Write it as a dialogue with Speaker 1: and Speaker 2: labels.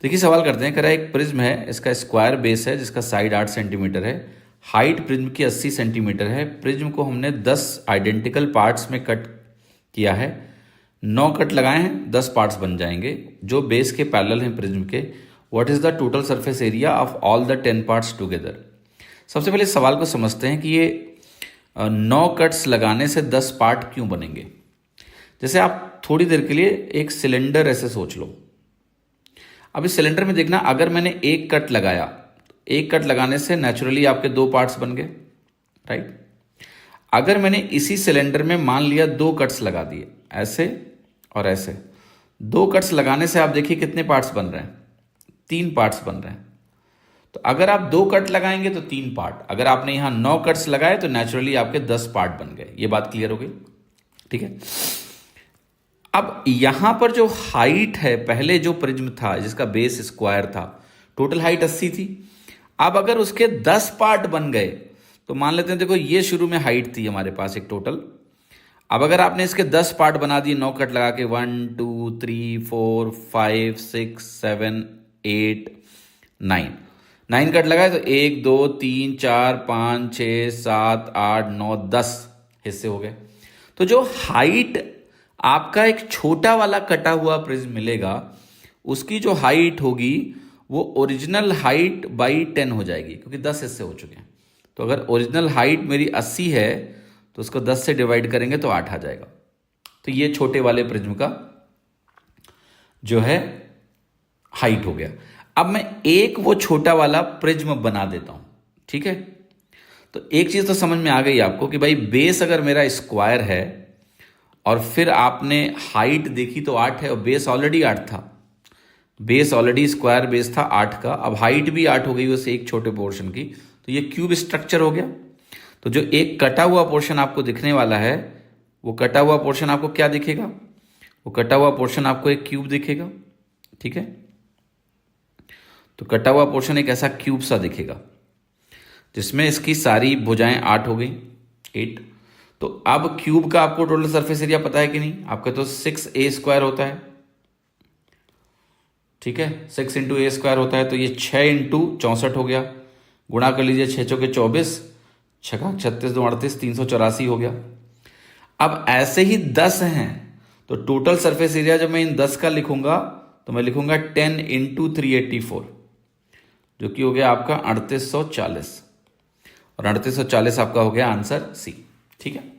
Speaker 1: देखिए सवाल करते हैं, कह रहा है एक प्रिज्म है, इसका स्क्वायर बेस है जिसका साइड 8 सेंटीमीटर है, हाइट प्रिज्म की 80 सेंटीमीटर है, प्रिज्म को हमने 10 आइडेंटिकल पार्ट्स में कट किया है, 9 कट लगाए हैं, 10 पार्ट्स बन जाएंगे जो बेस के पैरेलल हैं प्रिज्म के। What is the total surface area of all the 10 parts together. सबसे पहले इस सवाल को समझते हैं कि ये 9 कट्स लगाने से 10 पार्ट क्यों बनेंगे। जैसे आप थोड़ी देर के लिए एक सिलेंडर ऐसे सोच लो। अब इस सिलेंडर में देखना, अगर मैंने एक कट लगाया, एक कट लगाने से नेचुरली आपके 2 पार्ट्स बन गए, राइट। अगर मैंने इसी सिलेंडर में मान लिया 2 कट्स लगा दिए, ऐसे और ऐसे, 2 कट्स लगाने से आप देखिए कितने पार्ट्स बन रहे हैं, 3 पार्ट्स बन रहे हैं। तो अगर आप 2 कट लगाएंगे तो 3 पार्ट, अगर आपने यहां 9 कट्स लगाए तो नेचुरली आपके 10 पार्ट बन गए। ये बात क्लियर हो गई, ठीक है। अब यहां पर जो हाइट है, पहले जो प्रिज्म था जिसका बेस स्क्वायर था, टोटल हाइट 80 थी। अब अगर उसके 10 पार्ट बन गए तो मान लेते हैं, देखो ये शुरू में हाइट थी हमारे पास एक टोटल। अब अगर आपने इसके 10 पार्ट बना दिए 9 कट लगा के, 1 2 3 4 5 6 7 8 9 कट लगाए तो 1 2 3 4 5 6 7 8 9 10 हिस्से हो गए। तो जो हाइट आपका एक छोटा वाला कटा हुआ प्रिज्म मिलेगा, उसकी जो हाइट होगी वो ओरिजिनल हाइट बाई 10 हो जाएगी, क्योंकि 10 हिस्से हो चुके हैं। तो अगर ओरिजिनल हाइट मेरी 80 है तो उसको 10 से डिवाइड करेंगे तो 8 आ जाएगा। तो ये छोटे वाले प्रिज्म का जो है हाइट हो गया। अब मैं एक वो छोटा वाला प्रिज्म बना देता हूं, ठीक है। तो एक चीज तो समझ में आ गई आपको कि भाई बेस अगर मेरा स्क्वायर है और फिर आपने हाइट देखी तो 8 है और बेस ऑलरेडी 8 था, बेस ऑलरेडी स्क्वायर बेस था 8 का, अब हाइट भी 8 हो गई उससे एक छोटे पोर्शन की, तो ये क्यूब स्ट्रक्चर हो गया। तो जो एक कटा हुआ पोर्शन आपको दिखने वाला है, वो कटा हुआ पोर्शन आपको क्या दिखेगा, वो कटा हुआ पोर्शन आपको एक क्यूब दिखेगा, ठीक है। तो कटा हुआ पोर्शन एक ऐसा क्यूब सा दिखेगा जिसमें इसकी सारी भुजाएं 8 हो गई, 8। तो अब क्यूब का आपको टोटल सरफेस एरिया पता है कि नहीं, आपका तो 6a² होता है, ठीक है। 6 इंटू ए स्क्वायर होता है, तो ये 6 इंटू 64 हो गया, गुणा कर लीजिए 6 चौके 24, 6 36 2 38, 384 हो गया। अब ऐसे ही 10 हैं तो टोटल सरफेस एरिया जब मैं इन 10 का लिखूंगा तो मैं लिखूंगा 10 इंटू 384, जो कि हो गया आपका 3840, और 3840 आपका हो गया आंसर सी, ठीक है।